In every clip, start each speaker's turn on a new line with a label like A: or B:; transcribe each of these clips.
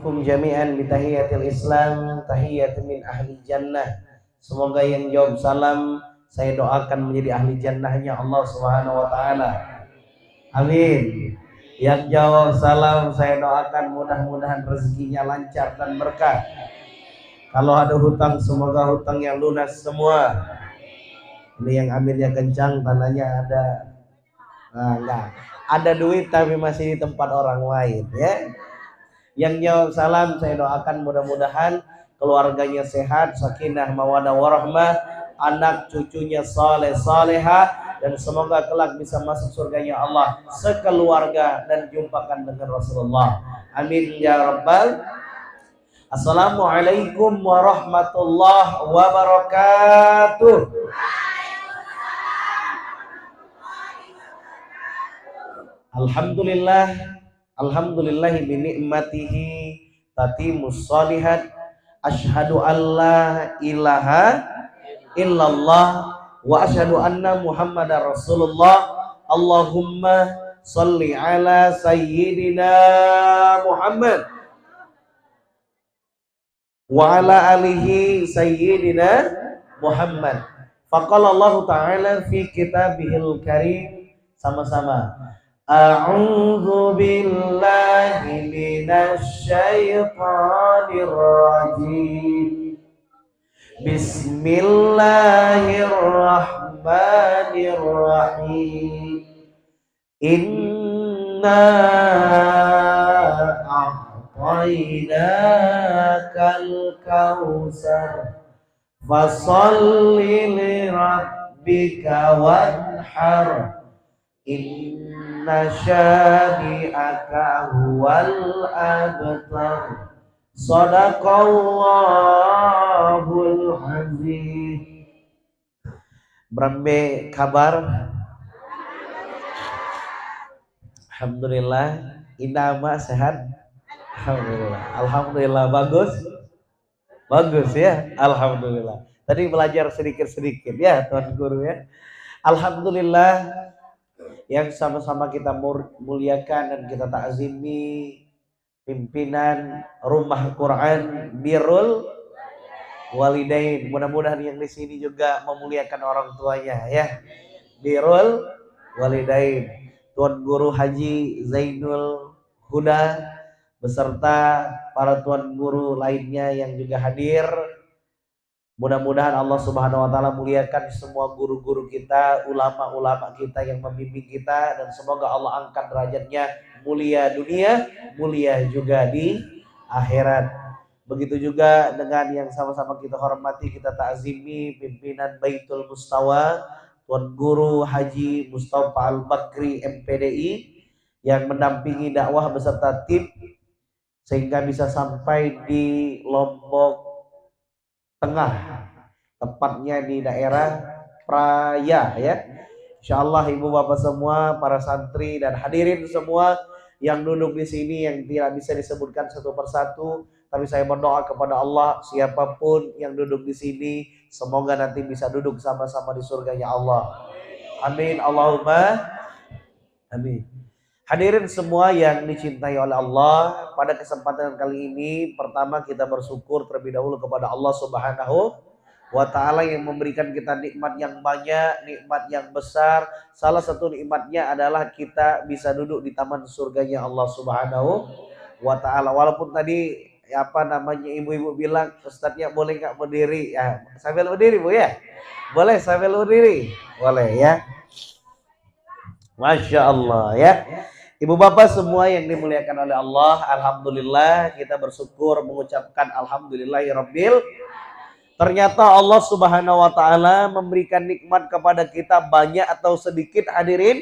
A: Kum jami'an bi tahiyatil Islam, tahiyat min ahli jannah. Semoga yang jawab salam saya doakan menjadi ahli jannahnya Allah Subhanahu wa taala. Amin. Yang jawab salam saya doakan mudah-mudahan rezekinya lancar dan berkah. Kalau ada hutang semoga hutang yang lunas semua. Ini yang amirnya kencang, tanahnya ada. Nah, enggak. Ada duit tapi masih di tempat orang lain ya. Yang jawab salam saya doakan mudah-mudahan keluarganya sehat, sakinah, mawadah, warahmah, anak cucunya saleh salehah, dan semoga kelak bisa masuk surganya Allah sekeluarga dan jumpakan dengan Rasulullah. Amin ya rabbal. Assalamualaikum warahmatullahi wabarakatuh. Alhamdulillah, alhamdulillahi bi ni'matihi tatimus shalihat. Asyhadu an la ilaha illallah wa asyhadu anna Muhammadar Rasulullah. Allahumma shalli ala sayyidina Muhammad wa ala alihi sayyidina Muhammad. Faqala Allah Ta'ala fi kitabihil karim, sama-sama. A'udzu billahi minasy syaithanir rajim. Bismillahirrahmanirrahim. Inna a'tainakal kautsar fasholli li rabbika wanhar. Inna syani'aka huwal abtar. Sadaqallahul azim. Brambe kabar? Alhamdulillah. Inama sehat? Alhamdulillah. Alhamdulillah bagus. Bagus ya. Alhamdulillah. Tadi belajar sedikit-sedikit ya Tuan Guru ya. Alhamdulillah yang sama-sama kita muliakan dan kita ta'zimi pimpinan Rumah Quran Birrul Walidain. Mudah-mudahan yang di sini juga memuliakan orang tuanya ya. Birrul Walidain. Tuan Guru Haji Zainul Huda beserta para tuan guru lainnya yang juga hadir. Mudah-mudahan Allah Subhanahu wa taala muliakan semua guru-guru kita, ulama-ulama kita yang membimbing kita, dan semoga Allah angkat derajatnya mulia dunia, mulia juga di akhirat. Begitu juga dengan yang sama-sama kita hormati, kita ta'zimi pimpinan Baitul Mustawa, Tuan Guru Haji Mustafa Al-Bakri MPDI yang mendampingi dakwah beserta tim sehingga bisa sampai di Lombok Tengah, tepatnya di daerah Praya ya. Insyaallah ibu bapak semua, para santri dan hadirin semua yang duduk di sini yang tidak bisa disebutkan satu persatu, tapi saya berdoa kepada Allah siapapun yang duduk di sini semoga nanti bisa duduk sama-sama di surganya Allah. Amin Allahumma amin. Hadirin semua yang dicintai oleh Allah, pada kesempatan kali ini pertama kita bersyukur terlebih dahulu kepada Allah Subhanahu wa ta'ala yang memberikan kita nikmat yang banyak, nikmat yang besar. Salah satu nikmatnya adalah kita bisa duduk di taman surganya Allah Subhanahu wa ta'ala. Walaupun tadi ibu-ibu bilang ustadznya boleh nggak berdiri ya, sambil berdiri Bu ya, boleh sambil berdiri, boleh ya. Masya Allah ya. Ibu bapak semua yang dimuliakan oleh Allah, alhamdulillah kita bersyukur mengucapkan alhamdulillahirabbil. Ternyata Allah Subhanahu wa taala memberikan nikmat kepada kita banyak atau sedikit hadirin?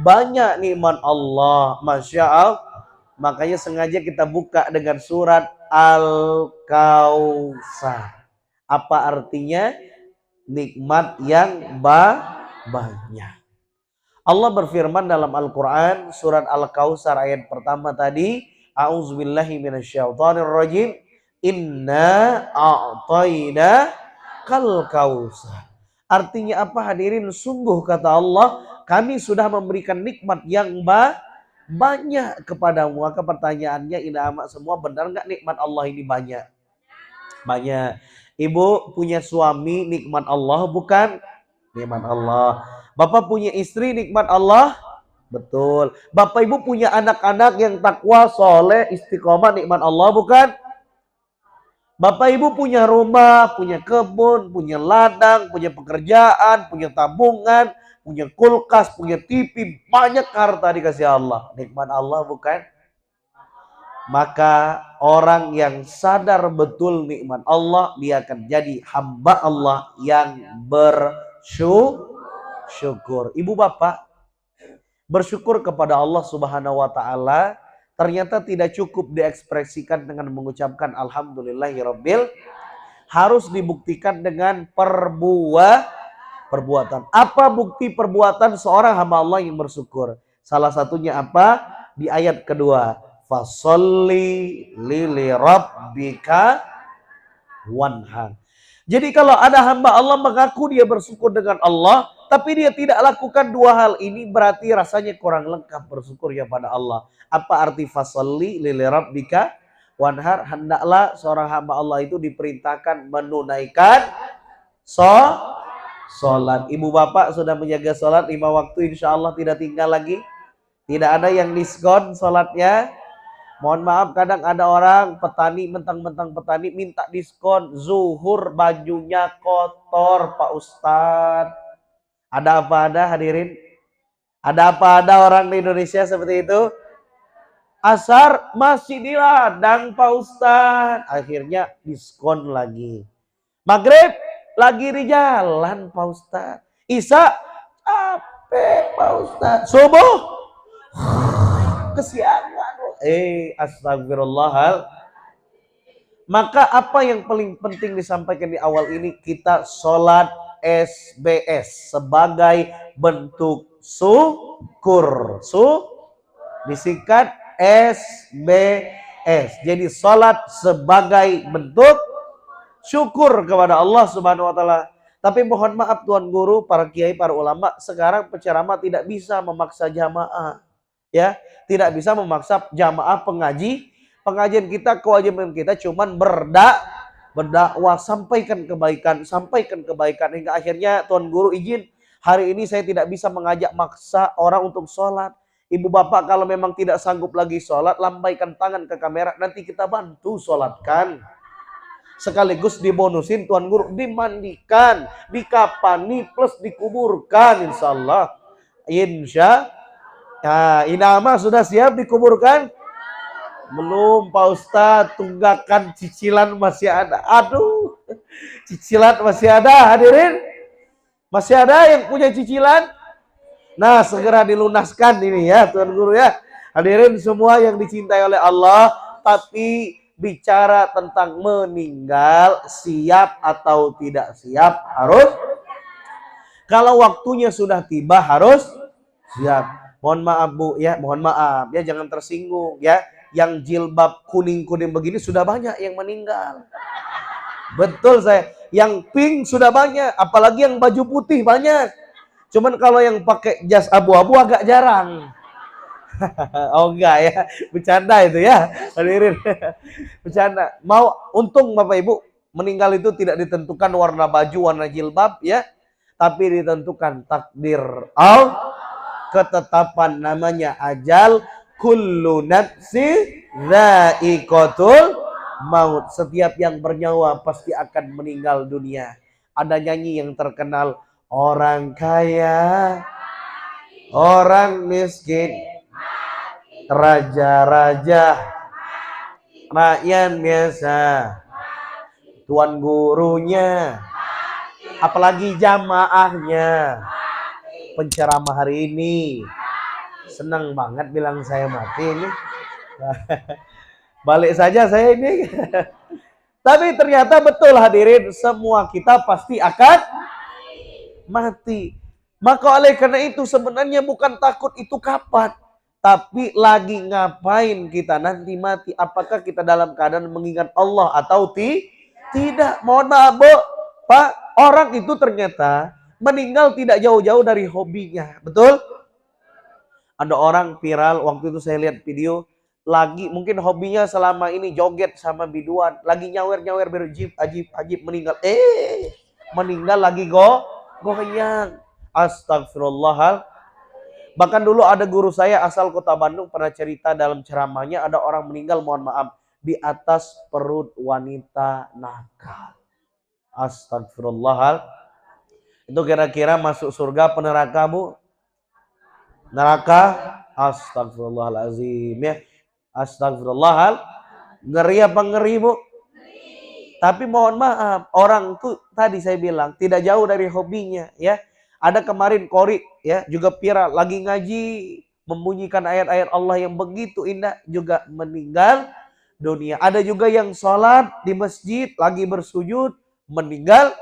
A: Banyak nikmat Allah, Masya Allah. Makanya sengaja kita buka dengan surat Al-Kautsar. Apa artinya? Nikmat yang banyak. Allah berfirman dalam Al-Quran surat Al-Kautsar ayat pertama tadi, a'udzubillahi minasyaitonirrajim, inna a'tayna kal kautsar. Artinya apa hadirin? Sungguh kata Allah, kami sudah memberikan nikmat yang banyak kepadamu. Maka pertanyaannya ini amat semua, benar nggak nikmat Allah ini banyak? Banyak. Ibu punya suami, nikmat Allah bukan? Nikmat Allah. Bapak punya istri, nikmat Allah? Betul. Bapak ibu punya anak-anak yang takwa, soleh, istiqomah, nikmat Allah bukan? Bapak ibu punya rumah, punya kebun, punya ladang, punya pekerjaan, punya tabungan, punya kulkas, punya TV, banyak harta dikasih Allah. Nikmat Allah bukan? Maka orang yang sadar betul nikmat Allah, dia akan jadi hamba Allah yang bersyukur. Ibu bapak, bersyukur kepada Allah Subhanahu wa taala ternyata tidak cukup diekspresikan dengan mengucapkan alhamdulillahirabbil, harus dibuktikan dengan perbuatan. Apa bukti perbuatan seorang hamba Allah yang bersyukur? Salah satunya apa? Di ayat kedua, fasholli li rabbika wanhar. Jadi kalau ada hamba Allah mengaku dia bersyukur dengan Allah, tapi dia tidak lakukan dua hal ini, berarti rasanya kurang lengkap bersyukurnya pada Allah. Apa arti fasholli li rabbika wanhar? Hendaklah seorang hamba Allah itu diperintahkan menunaikan sholat. Ibu bapak sudah menjaga sholat 5 waktu, insya Allah tidak tinggal lagi. Tidak ada yang diskon sholatnya. Mohon maaf, kadang ada orang petani, mentang-mentang petani minta diskon zuhur, bajunya kotor Pak Ustadz. Ada apa ada hadirin? Ada apa ada orang di Indonesia seperti itu? Asar masih di ladang Pak Ustadz. Akhirnya diskon lagi. Maghrib lagi di jalan Pak Ustadz. Isya capek Pak Ustadz. Subuh kesiangan. Astagfirullah. Maka apa yang paling penting disampaikan di awal ini, kita sholat SBS sebagai bentuk syukur. Disingkat SBS. Jadi sholat sebagai bentuk syukur kepada Allah Subhanahu wa taala. Tapi mohon maaf Tuan Guru, para kiai, para ulama, sekarang penceramah tidak bisa memaksa jamaah. Ya, tidak bisa memaksa jamaah pengajian kita, kewajiban kita cuman berdakwah, sampaikan kebaikan hingga akhirnya Tuan Guru izin hari ini saya tidak bisa mengajak maksa orang untuk sholat. Ibu bapak kalau memang tidak sanggup lagi sholat, lambaikan tangan ke kamera, nanti kita bantu sholatkan. Sekaligus dibonusin Tuan Guru, dimandikan, dikapani plus dikuburkan insyaallah. Inama sudah siap dikuburkan? Belum Pak Ustadz, tunggakan cicilan masih ada. Aduh, cicilan masih ada hadirin? Masih ada yang punya cicilan? Nah, segera dilunaskan ini ya Tuan Guru ya. Hadirin semua yang dicintai oleh Allah, tapi bicara tentang meninggal, siap atau tidak siap, harus. Kalau waktunya sudah tiba harus siap. Mohon maaf Bu ya, mohon maaf ya, jangan tersinggung ya. Yang jilbab kuning-kuning begini sudah banyak yang meninggal. Betul saya. Yang pink sudah banyak, apalagi yang baju putih banyak. Cuman kalau yang pakai jas abu-abu agak jarang. Oh enggak ya, bercanda itu ya. Hadirin. Bercanda. Untung Bapak Ibu, meninggal itu tidak ditentukan warna baju, warna jilbab ya. Tapi ditentukan takdir Allah. Ketetapan namanya ajal, kullu nafsi dha'iqatul maut. Setiap yang bernyawa pasti akan meninggal dunia. Ada nyanyi yang terkenal, orang kaya, orang miskin, raja-raja, rakyat biasa, tuan gurunya, apalagi jamaahnya. Penceramah hari ini senang banget bilang saya mati ini. Balik saja saya ini. Tapi ternyata betul hadirin, semua kita pasti akan mati. Maka oleh karena itu sebenarnya bukan takut itu kapan, tapi lagi ngapain kita nanti mati. Apakah kita dalam keadaan mengingat Allah atau tidak? Mohon maaf Bu, Pak, orang itu ternyata meninggal tidak jauh-jauh dari hobinya, betul? Ada orang viral waktu itu saya lihat video lagi mungkin hobinya selama ini joget sama biduan, lagi nyawer-nyawer berjib ajib ajib meninggal. Meninggal lagi goyang. Astagfirullah. Bahkan dulu ada guru saya asal kota Bandung pernah cerita dalam ceramahnya ada orang meninggal, mohon maaf, di atas perut wanita nakal. Astagfirullah. Itu kira-kira masuk surga apa neraka, Bu? Neraka. Astagfirullahalazim ya. Astagfirullah. Ngeri apa ngeri, Bu? Tapi mohon maaf, orang tuh tadi saya bilang tidak jauh dari hobinya ya. Ada kemarin Kori ya, juga viral lagi ngaji, membunyikan ayat-ayat Allah yang begitu indah juga meninggal dunia. Ada juga yang sholat di masjid lagi bersujud meninggal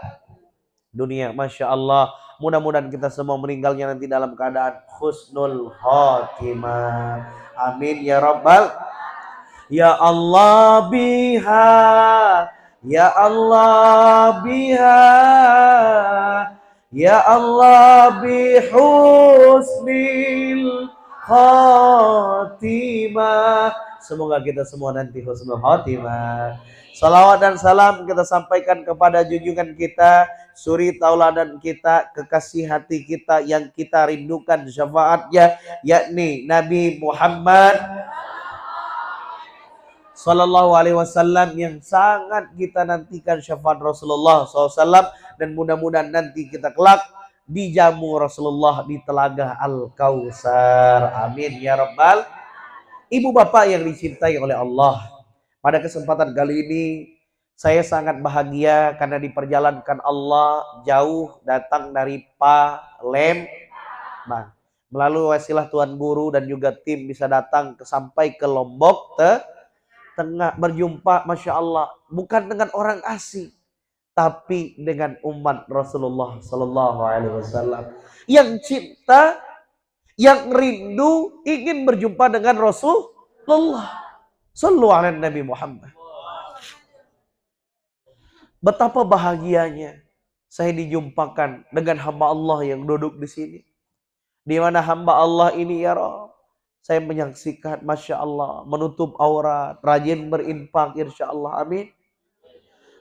A: dunia. Masya Allah. Mudah-mudahan kita semua meninggalnya nanti dalam keadaan husnul khotimah. Amin ya rabbal. Ya Allah biha, ya Allah biha, ya Allah bihusnil khotimah. Semoga kita semua nanti husnul khotimah. Salawat dan salam kita sampaikan kepada junjungan kita, suri tauladan kita, kekasih hati kita yang kita rindukan syafaatnya, yakni Nabi Muhammad Sallallahu Alaihi Wasallam, yang sangat kita nantikan syafaat Rasulullah SAW, dan mudah-mudahan nanti kita kelak dijamu Rasulullah di telaga Al-Kautsar. Amin ya rabbal. Ibu bapak yang dicintai oleh Allah, pada kesempatan kali ini saya sangat bahagia karena diperjalankan Allah jauh datang dari Palembang. Melalui wasilah Tuan Guru dan juga tim bisa datang sampai ke Lombok Tengah, berjumpa Masya Allah bukan dengan orang asing tapi dengan umat Rasulullah Sallallahu Alaihi Wasallam yang cinta, yang rindu ingin berjumpa dengan Rasulullah. Sallu ala Nabi Muhammad. Betapa bahagianya saya dijumpakan dengan hamba Allah yang duduk di sini. Di mana hamba Allah ini ya Rabb, saya menyaksikan Masya Allah menutup aurat, rajin berinfak insya Allah, amin.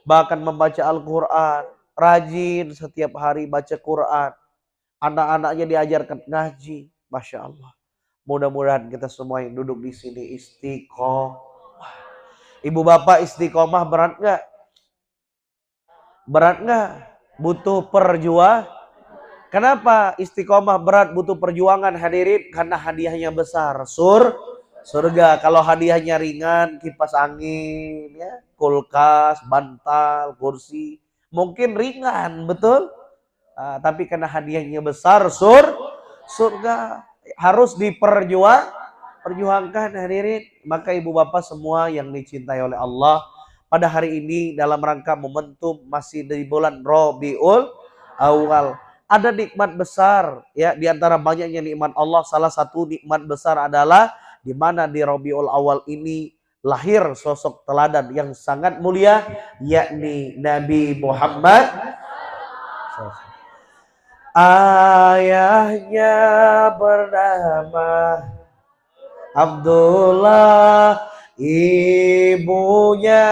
A: Bahkan membaca Al-Quran, rajin setiap hari baca Quran. Anak-anaknya diajarkan ngaji, Masya Allah. Mudah-mudahan kita semua yang duduk di sini istiqomah. Ibu bapak istiqomah berat nggak? Berat nggak? Butuh perjuangan. Kenapa istiqomah berat, butuh perjuangan hadirin? Karena hadiahnya besar, surga. Kalau hadiahnya ringan, kipas angin, ya, kulkas, bantal, kursi, mungkin ringan, betul? Tapi karena hadiahnya besar, surga, harus diperjuangkan hadirin. Maka ibu bapak semua yang dicintai oleh Allah, pada hari ini dalam rangka momentum masih di bulan Rabiul Awal, ada nikmat besar ya, di antara banyaknya nikmat Allah. Salah satu nikmat besar adalah di mana di Rabiul Awal ini lahir sosok teladan yang sangat mulia, yakni Nabi Muhammad. Ayahnya bernama Abdullah, ibunya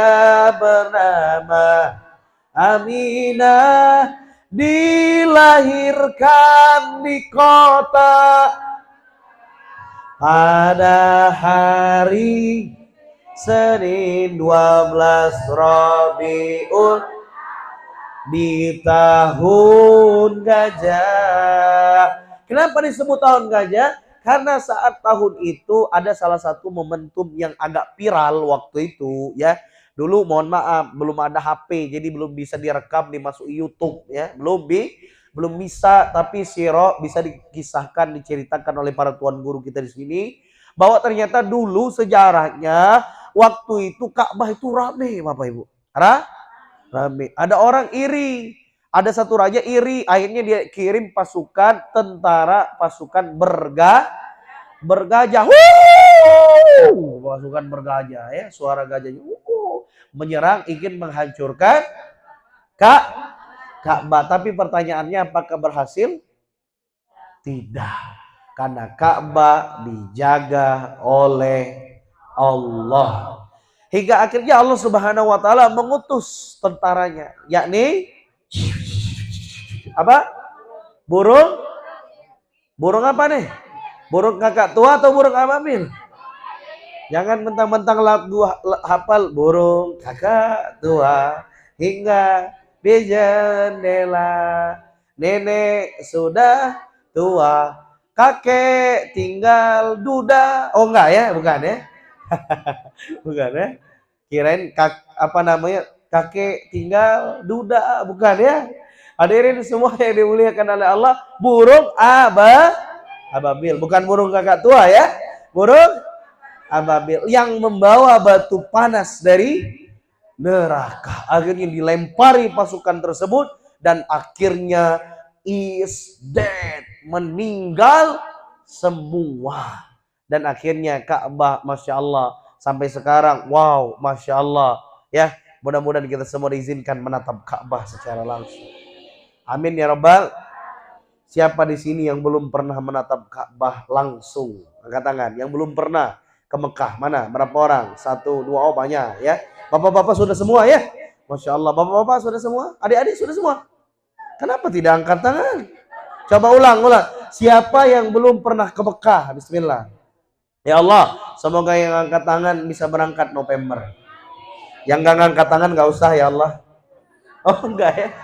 A: bernama Aminah, dilahirkan di kota pada hari Senin 12 Rabiul di tahun gajah. Kenapa disebut tahun gajah? Karena saat tahun itu ada salah satu momentum yang agak viral waktu itu ya. Dulu mohon maaf belum ada HP, jadi belum bisa direkam dimasuk YouTube ya, belum bisa. Tapi siro bisa dikisahkan, diceritakan oleh para tuan guru kita di sini bahwa ternyata dulu sejarahnya waktu itu Ka'bah itu rame, Bapak Ibu. Rame. Ada orang iri, ada satu raja iri, akhirnya dia kirim pasukan tentara, pasukan bergajah. Pasukan bergajah ya, suara gajahnya menyerang, ingin menghancurkan Ka'bah. Tapi pertanyaannya, apakah berhasil? Tidak. Karena Ka'bah dijaga oleh Allah. Hingga akhirnya Allah Subhanahu wa taala mengutus tentaranya, yakni apa? Burung? Burung apa nih? Burung kakak tua atau burung ababil? Jangan mentang-mentang hafal burung kakak tua hingga di jendela. Nenek sudah tua, kakek tinggal duda. Oh enggak ya, bukan ya? Bukan ya? Kirain apa namanya? Kakek tinggal duda, bukan ya? Hadirin semua yang dimuliakan oleh Allah, burung ababil, bukan burung kakak tua ya. Burung ababil yang membawa batu panas dari neraka. Akhirnya dilempari pasukan tersebut dan akhirnya is dead, meninggal semua. Dan akhirnya Ka'bah, Masya Allah, sampai sekarang, wow, Masya Allah. Ya, mudah-mudahan kita semua diizinkan menatap Ka'bah secara langsung. Amin ya Rabbal. Siapa di sini yang belum pernah menatap Ka'bah langsung? Angkat tangan. Yang belum pernah ke Mekah. Mana? Berapa orang? 1, 2, oh banyak ya. Bapak-bapak sudah semua ya? Masya Allah. Bapak-bapak sudah semua? Adik-adik sudah semua? Kenapa tidak angkat tangan? Coba ulang. Siapa yang belum pernah ke Mekah? Bismillah. Ya Allah, semoga yang angkat tangan bisa berangkat November. Yang gak angkat tangan gak usah ya Allah. Oh enggak ya?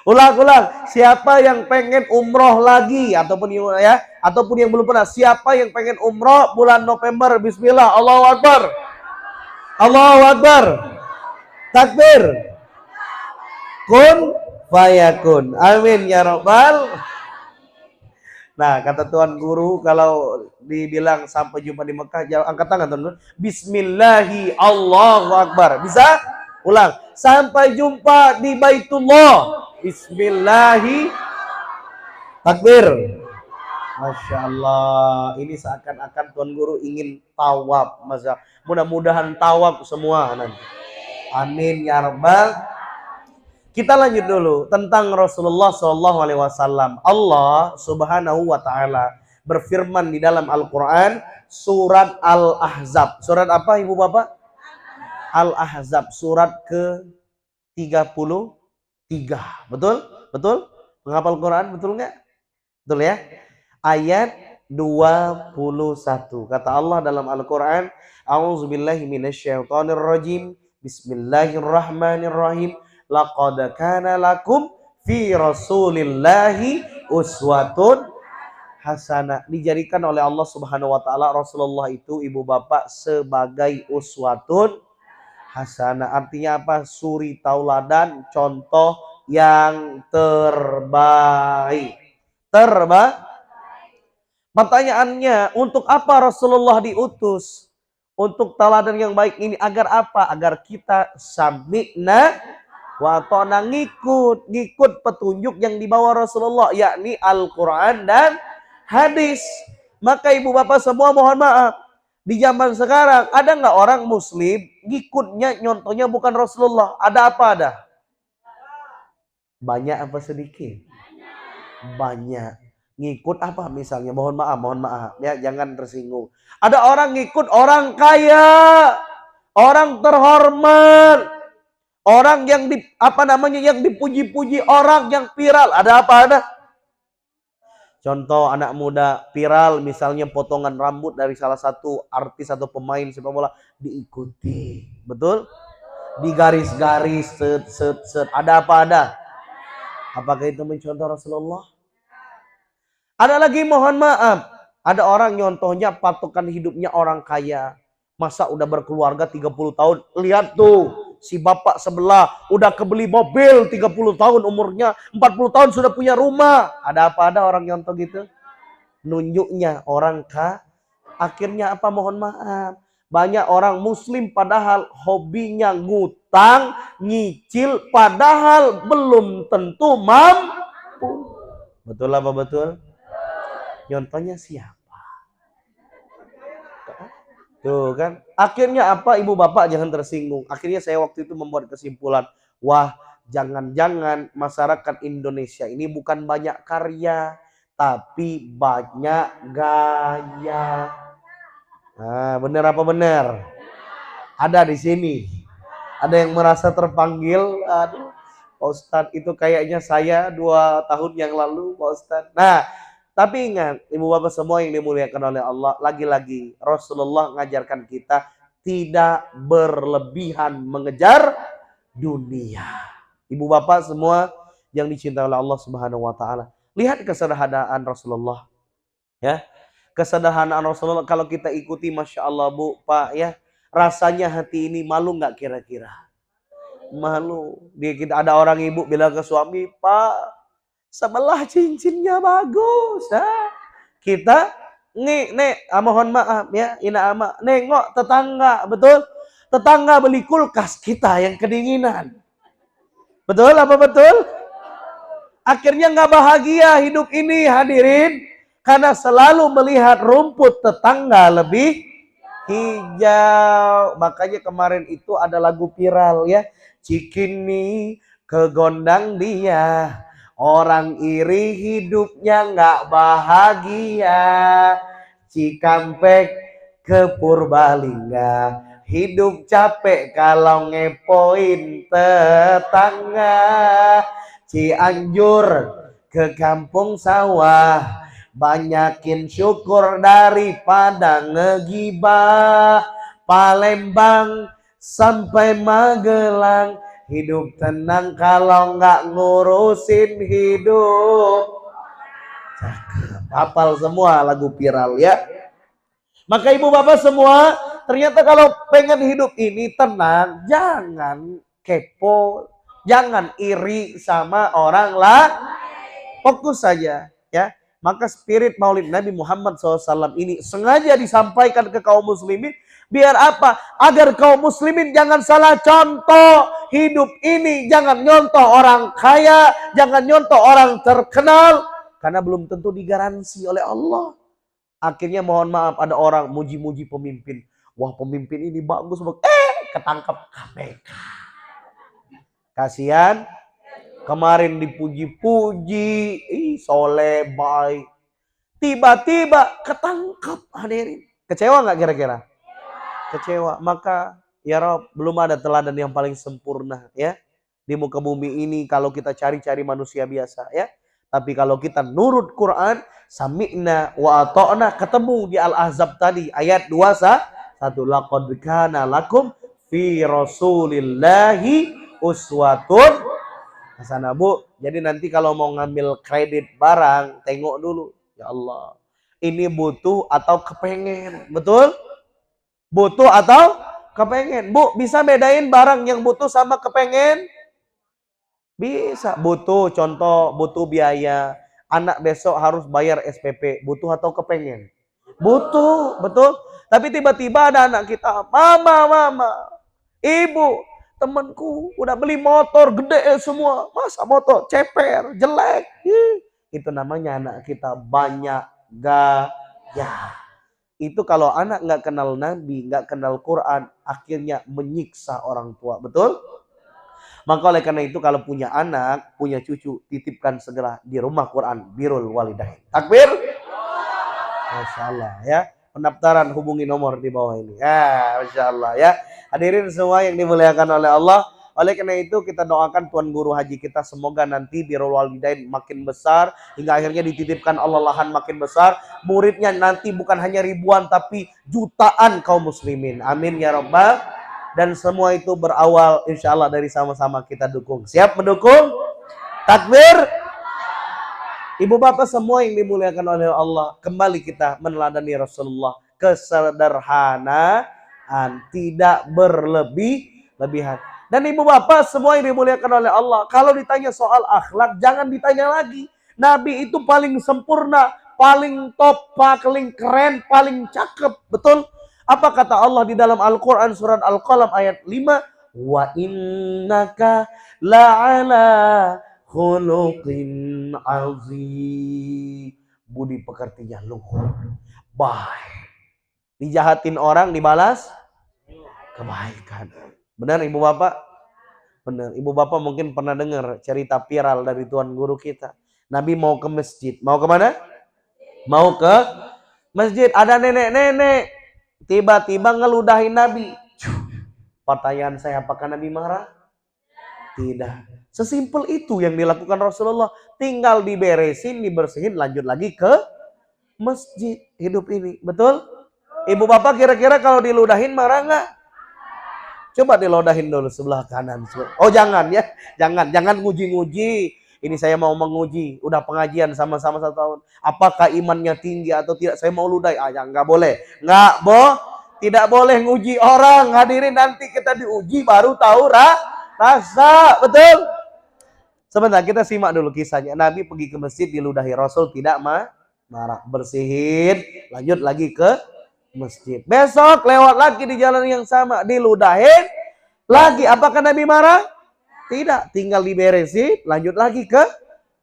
A: Ulang. Siapa yang pengen umroh lagi ataupun yang belum pernah? Siapa yang pengen umroh bulan November? Bismillah. Allahu Akbar. Allahu Akbar. Takbir. Kun fayakun. Amin ya Rabbal. Nah, kata Tuan Guru, kalau dibilang sampai jumpa di Mekah, jangan angkat tangan Tuan Guru. Bismillahi Allahu Akbar. Bisa? Ulang. Sampai jumpa di Baitullah. Bismillahi. Takbir. Masya Allah. Ini seakan-akan Tuan Guru ingin tawaf. Mudah-mudahan tawaf semua nanti. Amin ya Rabbal. Kita lanjut dulu tentang Rasulullah SAW. Allah Subhanahu wa taala berfirman di dalam Al-Qur'an surat Al-Ahzab. Surat apa Ibu Bapak? Al-Ahzab, surat ke-33. Betul? Betul? Menghafal Quran betul enggak? Betul ya? Ayat 21. Kata Allah dalam Al-Qur'an, A'udzubillahi minasyaitonirrajim. Bismillahirrahmanirrahim. Laqad kana lakum fi Rasulillahi uswatun hasanah. Dijadikan oleh Allah Subhanahu wa taala Rasulullah itu Ibu Bapak sebagai uswatun hasanah. Artinya apa? Suri tauladan, contoh yang terbaik. Pertanyaannya, untuk apa Rasulullah diutus? Untuk teladan yang baik ini agar apa? Agar kita sami'na wa ta'na, ngikut petunjuk yang dibawa Rasulullah, yakni Al-Quran dan hadis. Maka Ibu Bapak semua mohon maaf, di zaman sekarang ada nggak orang Muslim ngikutnya nyontohnya bukan Rasulullah? Ada apa ada? Banyak apa sedikit? Banyak. Ngikut apa misalnya? Mohon maaf ya, jangan tersinggung. Ada orang ngikut orang kaya, orang terhormat, orang yang yang dipuji-puji orang, yang viral. Ada apa ada? Contoh anak muda viral misalnya potongan rambut dari salah satu artis atau pemain sepak bola, diikuti. Betul? Di garis-garis set. Ada apa ada? Apakah itu mencontoh Rasulullah? Ada lagi mohon maaf, ada orang nyontohnya patokan hidupnya orang kaya. Masa udah berkeluarga 30 tahun, lihat tuh si bapak sebelah udah kebeli mobil 30 tahun umurnya, 40 tahun sudah punya rumah. Ada apa ada orang nyontoh gitu? Nunjuknya orang kaya. Akhirnya apa? Mohon maaf, banyak orang Muslim padahal hobinya ngutang, nyicil, padahal belum tentu mampu. Betul apa betul? Nyontohnya siapa? Tuh kan. Akhirnya apa Ibu Bapak jangan tersinggung. Akhirnya saya waktu itu membuat kesimpulan. Wah, jangan-jangan masyarakat Indonesia ini bukan banyak karya, tapi banyak gaya. Nah, bener apa bener? Ada di sini. Ada yang merasa terpanggil. Aduh, Pak Ustadz, itu kayaknya saya 2 tahun yang lalu, Pak Ustadz. Nah, tapi ingat, ibu bapak semua yang dimuliakan oleh Allah, lagi-lagi Rasulullah mengajarkan kita tidak berlebihan mengejar dunia. Ibu bapak semua yang dicintai oleh Allah Subhanahu wa taala. Lihat kesederhanaan Rasulullah, ya. Kesederhanaan Rasulullah kalau kita ikuti, Masya Allah Bu, Pak, ya. Rasanya hati ini malu nggak kira-kira? Malu. Kita ada orang ibu bilang ke suami, Pak, sebelah cincinnya bagus. Nah, kita nek, mohon maaf ya, ina ama, nengok tetangga, betul? Tetangga beli kulkas, kita yang kedinginan. Betul apa betul? Akhirnya nggak bahagia hidup ini, hadirin, karena selalu melihat rumput tetangga lebih hijau. Makanya kemarin itu ada lagu viral ya, Cikini kegondang dia, orang iri hidupnya nggak bahagia. Cikampek ke Purbalingga, hidup capek kalau ngepoin tetangga. Cianjur ke kampung sawah, banyakin syukur daripada ngegibah. Palembang sampai Magelang, hidup tenang kalau nggak ngurusin hidup. Cakep. Hafal semua lagu viral ya. Maka ibu bapak semua, ternyata kalau pengen hidup ini tenang, jangan kepo, jangan iri sama orang lah. Fokus saja ya. Maka spirit Maulid Nabi Muhammad SAW ini sengaja disampaikan ke kaum muslimin. Biar apa? Agar kaum muslimin jangan salah contoh. Hidup ini jangan nyontoh orang kaya, jangan nyontoh orang terkenal. Karena belum tentu digaransi oleh Allah. Akhirnya mohon maaf, ada orang muji-muji pemimpin. Wah, pemimpin ini bagus. Ketangkep KPK. Kasihan. Kemarin dipuji-puji, soleh, baik. Tiba-tiba ketangkep, hadirin. Kecewa nggak kira-kira? Kecewa. Maka ya Rob, belum ada teladan yang paling sempurna ya di muka bumi ini kalau kita cari-cari manusia biasa ya. Tapi kalau kita nurut Quran, sami'na wa ata'na, ketemu di Al-Ahzab tadi ayat 21, laqad kana lakum fi rasulillahi uswatun hasanah Bu. Jadi nanti kalau mau ngambil kredit barang, tengok dulu. Ya Allah, ini butuh atau kepengen? Betul? Butuh atau kepengen? Bu, bisa bedain barang yang butuh sama kepengen? Bisa. Butuh, contoh, butuh biaya. Anak besok harus bayar SPP. Butuh atau kepengen? Butuh, betul? Tapi tiba-tiba ada anak kita, mama, ibu, temanku udah beli motor gede semua. Masa motor ceper, jelek. Itu namanya anak kita banyak gaya. Itu kalau anak nggak kenal Nabi, nggak kenal Quran, akhirnya menyiksa orang tua. Betul? Maka oleh karena itu kalau punya anak, punya cucu, titipkan segera di rumah Quran, Birrul Walidain. Takbir. Masya Allah ya. Pendaftaran hubungi nomor di bawah ini. Ya, Masya Allah ya. Hadirin semua yang dimuliakan oleh Allah. Oleh karena itu kita doakan Tuan Guru Haji kita semoga nanti Birrul Walidain makin besar. Hingga akhirnya dititipkan Allah lahan makin besar. Muridnya nanti bukan hanya ribuan tapi jutaan kaum muslimin. Amin ya Rabbal. Dan semua itu berawal insya Allah dari sama-sama kita dukung. Siap mendukung? Takbir. Ibu bapak semua yang dimuliakan oleh Allah, kembali kita meneladani Rasulullah. Kesederhanaan, tidak berlebihan. Dan ibu bapak semua yang dimuliakan oleh Allah, kalau ditanya soal akhlak, jangan ditanya lagi. Nabi itu paling sempurna, paling top, paling keren, paling cakep. Betul? Apa kata Allah di dalam Al-Quran surat Al-Qalam ayat 5? Wa innaka la'ala khuluqin azim. Budi pekertinya luhur, baik. Dijahatin orang dibalas kebaikan. Benar ibu bapak? Benar. Ibu bapak mungkin pernah dengar cerita viral dari Tuan Guru kita. Nabi mau ke masjid. Mau kemana? Mau ke masjid. Ada nenek-nenek. Tiba-tiba ngeludahin Nabi. Pertanyaan saya, apakah Nabi marah? Tidak. Sesimpel itu yang dilakukan Rasulullah. Tinggal diberesin, dibersihin, lanjut lagi ke masjid. Hidup ini. Betul? Ibu bapak kira-kira kalau diludahin marah nggak? Coba diludahin dulu sebelah kanan. Oh jangan ya. Jangan nguji-nguji. Ini saya mau menguji. Udah pengajian sama-sama 1 tahun. Apakah imannya tinggi atau tidak? Saya mau ludahi. Ya nggak boleh. Tidak boleh nguji orang. Hadirin, nanti kita diuji baru tahu rasa. Betul? Sebentar, kita simak dulu kisahnya. Nabi pergi ke masjid, diludahi. Rasul tidak marah. Bersihin. Lanjut lagi ke masjid. Besok lewat lagi di jalan yang sama. Diludahin. Lagi. Apakah Nabi marah? Tidak. Tinggal diberesin. Lanjut lagi ke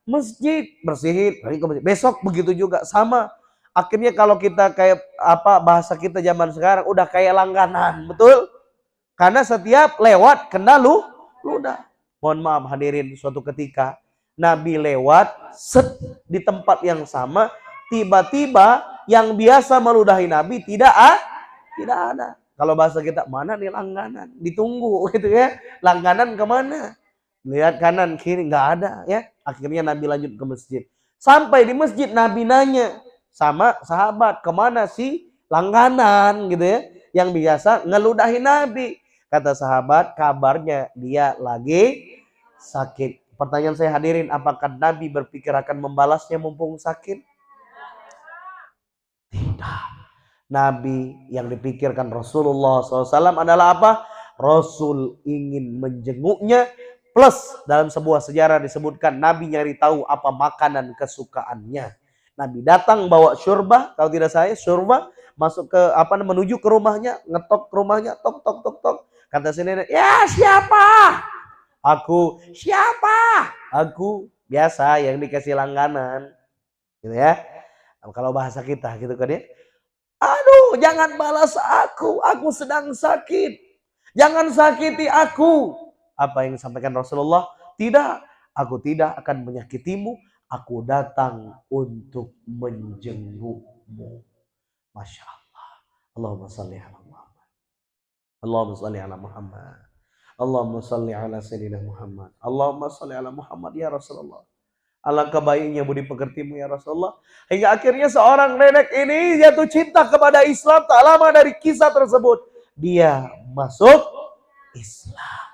A: masjid. Bersihin. Lagi ke masjid. Besok begitu juga. Sama. Akhirnya kalau kita kayak bahasa kita zaman sekarang udah kayak langganan, betul? Karena setiap lewat kena ludah. Mohon maaf hadirin, suatu ketika Nabi lewat di tempat yang sama, tiba-tiba yang biasa meludahi Nabi tidak ada. Kalau bahasa kita, mana nih langganan? Ditunggu gitu ya. Langganan kemana? Lihat kanan kiri nggak ada ya. Akhirnya Nabi lanjut ke masjid. Sampai di masjid Nabi nanya sama sahabat, kemana sih langganan gitu ya, yang biasa ngeludahi Nabi. Kata sahabat, kabarnya dia lagi sakit. Pertanyaan saya hadirin, apakah Nabi berpikir akan membalasnya mumpung sakit? Tidak. Nabi yang dipikirkan Rasulullah SAW adalah apa? Rasul ingin menjenguknya. Plus dalam sebuah sejarah disebutkan Nabi nyari tahu apa makanan kesukaannya. Nabi datang bawa syurbah, kalau tidak saya syurbah, masuk ke menuju ke rumahnya, ngetok ke rumahnya, tok tok tok tok. Kata si nenek, ya siapa? Aku. Siapa? Aku. Biasa yang dikasih langganan. Gitu ya. Kalau bahasa kita gitu kan ya. Aduh, jangan balas aku sedang sakit. Jangan sakiti aku. Apa yang disampaikan Rasulullah? Tidak, aku tidak akan menyakitimu. Aku datang untuk menjengukmu. Masya Allah. Allahumma salli ala Muhammad. Allahumma salli ala Muhammad. Allahumma salli ala Sayyidina Muhammad. Allahumma salli ala Muhammad ya Rasulullah. Alangkah baiknya budi pekertimu ya Rasulullah. Hingga akhirnya seorang nenek ini jatuh cinta kepada Islam. Tak lama dari kisah tersebut, dia masuk Islam.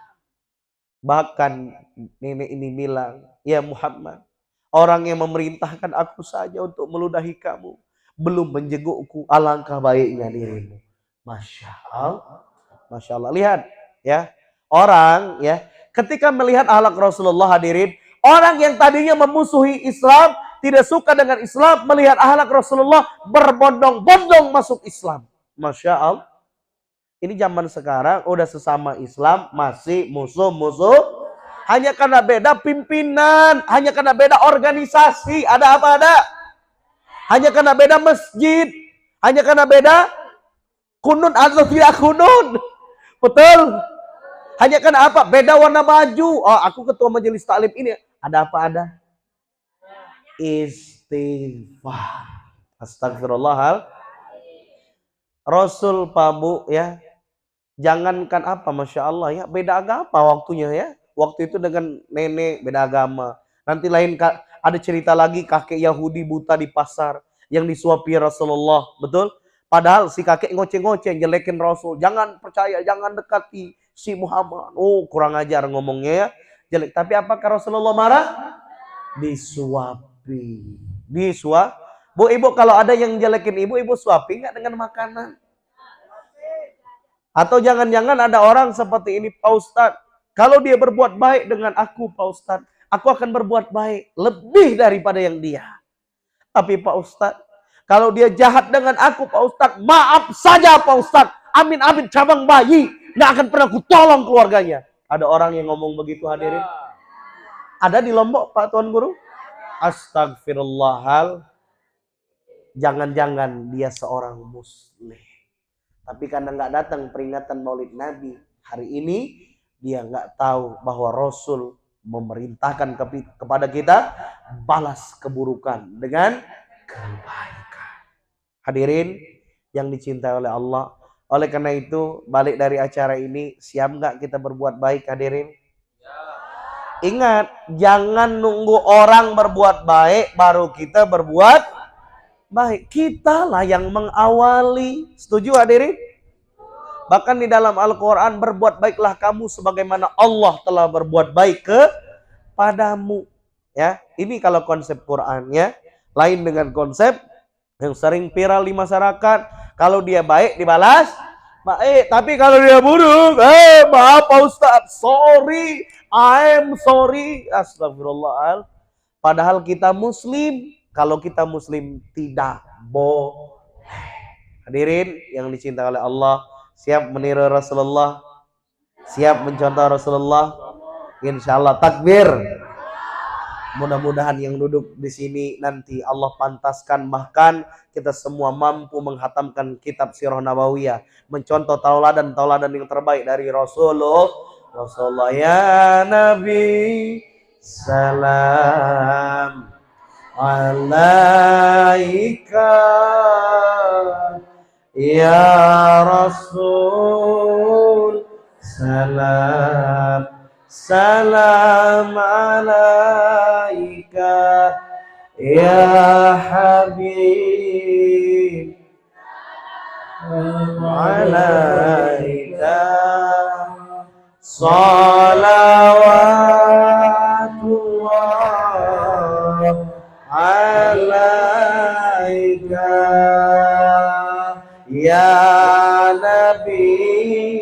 A: Bahkan nenek ini bilang, ya Muhammad, orang yang memerintahkan aku saja untuk meludahi kamu belum menjengukku, alangkah baiknya dirimu. Masya Allah. Masya Allah. Lihat ya, orang ya ketika melihat akhlak Rasulullah hadirin, orang yang tadinya memusuhi Islam, tidak suka dengan Islam, melihat akhlak Rasulullah, berbondong-bondong masuk Islam. Masya Allah. Ini zaman sekarang udah sesama Islam masih musuh-musuh. Hanya karena beda pimpinan, hanya karena beda organisasi. Ada apa ada? Hanya karena beda masjid, hanya karena beda kunun atau tidak kunun. Betul? Hanya karena apa? Beda warna baju. Oh, aku ketua majelis taklim ini. Ada apa ada? Istighfar. Astagfirullahal. Rasul pabu ya. Jangankan apa, Masya Allah ya. Beda agama waktunya ya. Waktu itu dengan nenek beda agama. Nanti lain ada cerita lagi kakek Yahudi buta di pasar yang disuapi Rasulullah. Betul? Padahal si kakek ngoceh-ngoceh jelekin Rasul. Jangan percaya, jangan dekati si Muhammad. Oh, kurang ajar ngomongnya ya. Jelek. Tapi apakah Rasulullah marah? Disuapi. Bu, ibu kalau ada yang jelekin ibu suapi nggak dengan makanan? Atau jangan-jangan ada orang seperti ini, Pak Ustadz. Kalau dia berbuat baik dengan aku, Pak Ustadz, aku akan berbuat baik lebih daripada yang dia. Tapi Pak Ustadz, kalau dia jahat dengan aku, Pak Ustadz, maaf saja Pak Ustadz. Amin-amin cabang bayi. Nggak akan pernah ku tolong keluarganya. Ada orang yang ngomong begitu hadirin. Ada di Lombok, Pak Tuan Guru? Astagfirullahal. Jangan-jangan dia seorang muslim. Tapi karena nggak datang peringatan Maulid Nabi hari ini, dia nggak tahu bahwa Rasul memerintahkan kepada kita balas keburukan dengan kebaikan. Hadirin yang dicintai oleh Allah. Oleh karena itu, balik dari acara ini, siap nggak kita berbuat baik, hadirin? Ingat, jangan nunggu orang berbuat baik baru kita berbuat baik. Kitalah yang mengawali. Setuju, hadirin? Bahkan di dalam Al-Quran, berbuat baiklah kamu sebagaimana Allah telah berbuat baik kepadamu. Ya, ini kalau konsep Quran, ya. Lain dengan konsep yang sering viral di masyarakat. Kalau dia baik dibalas baik, tapi kalau dia buruk, maaf Pak Ustadz, sorry, I'm sorry, astagfirullah. Padahal kita muslim. Kalau kita muslim tidak boleh. Hadirin yang dicintai oleh Allah, siap meniru Rasulullah, siap mencontoh Rasulullah. Insyaallah, takbir. Mudah-mudahan yang duduk di sini nanti Allah pantaskan, bahkan kita semua mampu menghatamkan kitab Sirah Nabawiyah, mencontoh tauladan-tauladan yang terbaik dari Rasulullah. Ya Nabi, salam alaika, ya Rasul, salam alaika, ya Habib, alaika, salawatullah alaika, ya Nabi,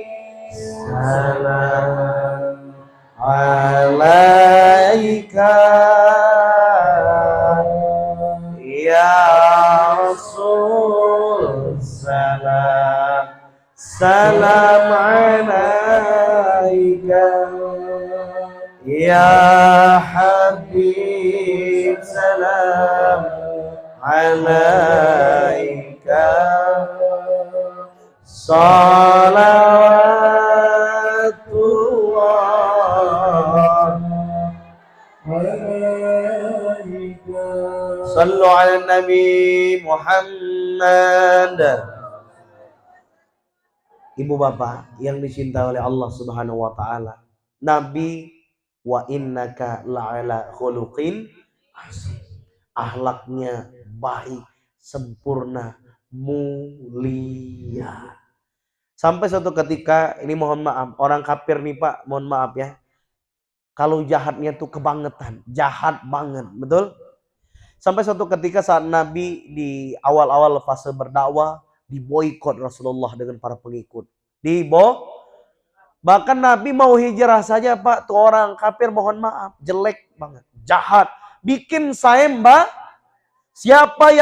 A: salam alaika, ya Rasul, salam alaika, ya Habib, salam alaika, salawatullah alaika. Sallu ala Nabi Muhammad. Ibu bapak yang dicintai oleh Allah Subhanahu wa taala, Nabi wa innaka la'ala khuluqin azim. Akhlaknya baik, sempurna, mulia. Sampai suatu ketika, ini mohon maaf, orang kafir nih Pak, mohon maaf ya. Kalau jahatnya tuh kebangetan, jahat banget, betul? Sampai suatu ketika saat Nabi di awal-awal fase berdakwah, diboikot Rasulullah dengan para pengikut. Bahkan Nabi mau hijrah saja Pak, tuh orang kafir mohon maaf, jelek banget, jahat, bikin saya Mbak, siapa yang